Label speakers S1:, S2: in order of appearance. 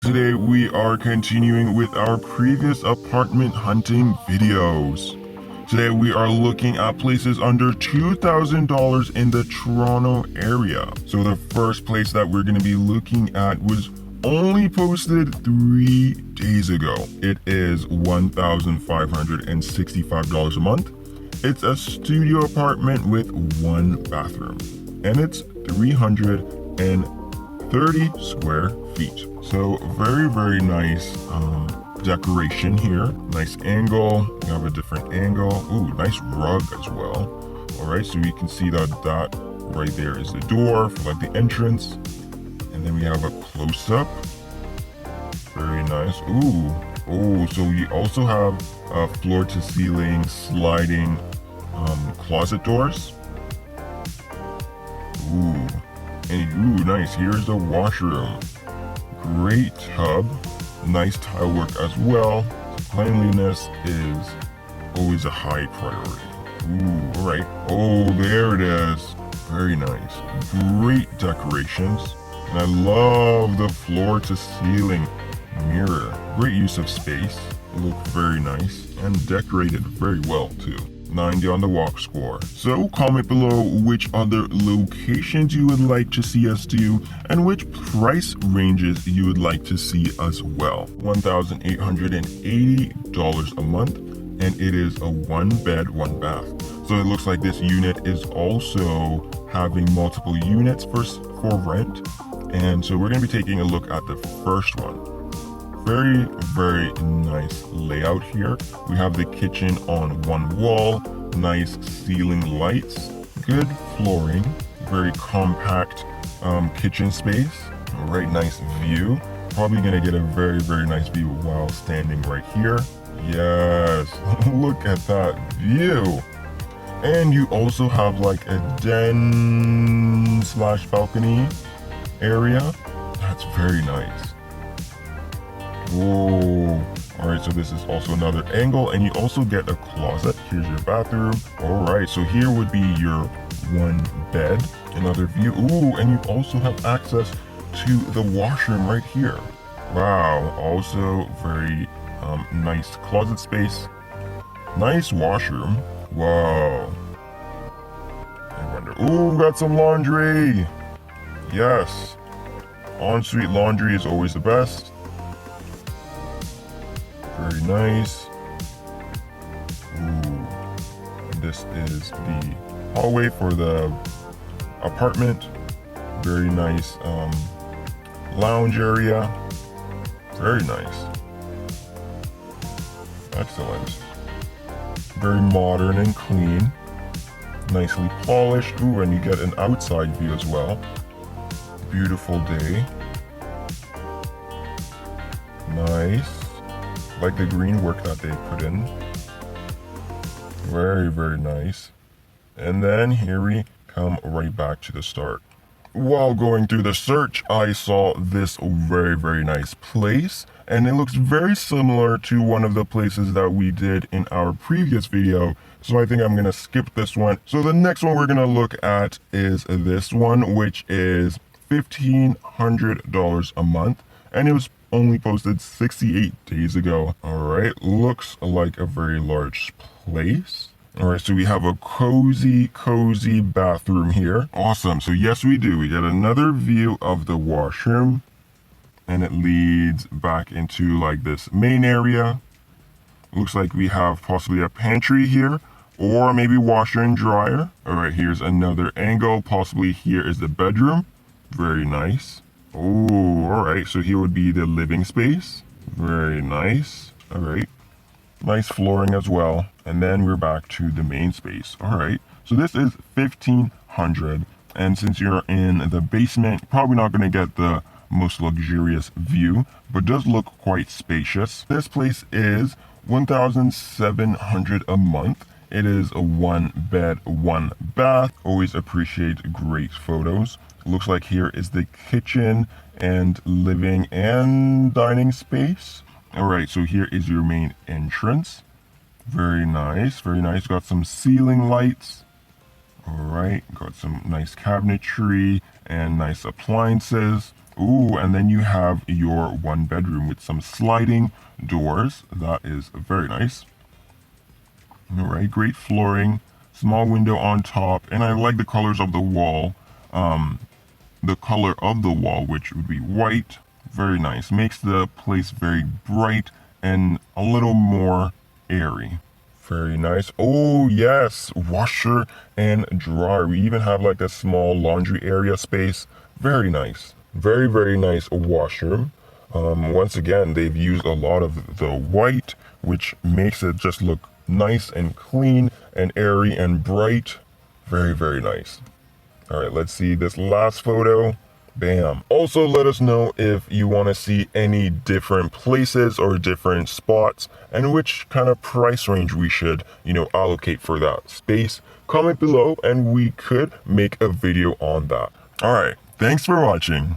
S1: Today we are continuing with our previous apartment hunting videos. Today we are looking at places under $2,000 in the Toronto area. So the first place that we're going to be looking at was only posted 3 days ago. It is $1,565 a month. It's a studio apartment with 1 bathroom and it's 330 square feet. So very nice decoration here. Nice angle. We have a different angle. Ooh, nice rug as well. All right, so you can see that right there is the door for like the entrance. And then we have a close-up. Very nice. Ooh, so we also have floor-to-ceiling sliding closet doors. Ooh, nice. Here's the washroom. Great tub. Nice tile work as well. Cleanliness is always a high priority. Ooh, all right. Oh, there it is. Very nice. Great decorations. And I love the floor-to-ceiling mirror. Great use of space. Looked very nice and decorated very well too. 90 on the walk score. So comment below which other locations you would like to see us do and which price ranges you would like to see as well. $1,880 a month, and it is a 1 bed, 1 bath. So it looks like this unit is also having multiple units for rent. And so we're going to be taking a look at the first one. Very nice layout here. We have the kitchen on one wall, nice ceiling lights, good flooring, very compact kitchen space. All right, nice view. Probably gonna get a very nice view while standing right here. Yes, look at that view. And you also have like a den / balcony area. That's very nice. Whoa. All right, so this is also another angle, and you also get a closet. Here's your bathroom. All right, so here would be your 1 bed. Another view. Ooh, and you also have access to the washroom right here. Wow, also very nice closet space. Nice washroom. Wow. I wonder. Ooh, got some laundry. Yes. Ensuite laundry is always the best. Very nice. Ooh. And this is the hallway for the apartment. Very nice lounge area. Very nice. Excellent. Very modern and clean. Nicely polished. Ooh, and you get an outside view as well. Beautiful day. Nice. Like the green work that they put in. Very nice. And then here we come right back to the start. While going through the search, I saw this very nice place, and it looks very similar to one of the places that we did in our previous video. So I think I'm gonna skip this one. So the next one we're gonna look at is this one, which is $1,500 a month, and it was only posted 68 days ago. All right, looks like a very large place. All right, so we have a cozy bathroom here. Awesome. So yes, we do. We get another view of the washroom, and it leads back into like this main area. Looks like we have possibly a pantry here, or maybe washer and dryer. All right, here's another angle. Possibly here is the bedroom. Very nice. Oh, all right. So here would be the living space. Very nice. All right. Nice flooring as well. And then we're back to the main space. All right. So this is $1,500. And since you're in the basement, probably not going to get the most luxurious view, but does look quite spacious. This place is $1,700 a month. It is a 1 bed, 1 bath. Always appreciate great photos. Looks like here is the kitchen and living and dining space. All right, so here is your main entrance. Very nice. Got some ceiling lights. All right, got some nice cabinetry and nice appliances. Ooh, and then you have your one bedroom with some sliding doors. That is very nice. All right, great flooring, small window on top, and I like the colors of the wall. The color of the wall, which would be white, very nice. Makes the place very bright and a little more airy. Very nice. Oh, yes, washer and dryer. We even have like a small laundry area space. Very nice. Very, very nice washer. Once again, they've used a lot of the white, which makes it just look nice and clean and airy and bright. Very, very nice. All right, let's see this last photo. Bam. Also, let us know if you want to see any different places or different spots and which kind of price range we should, allocate for that space. Comment below and we could make a video on that. All right, thanks for watching.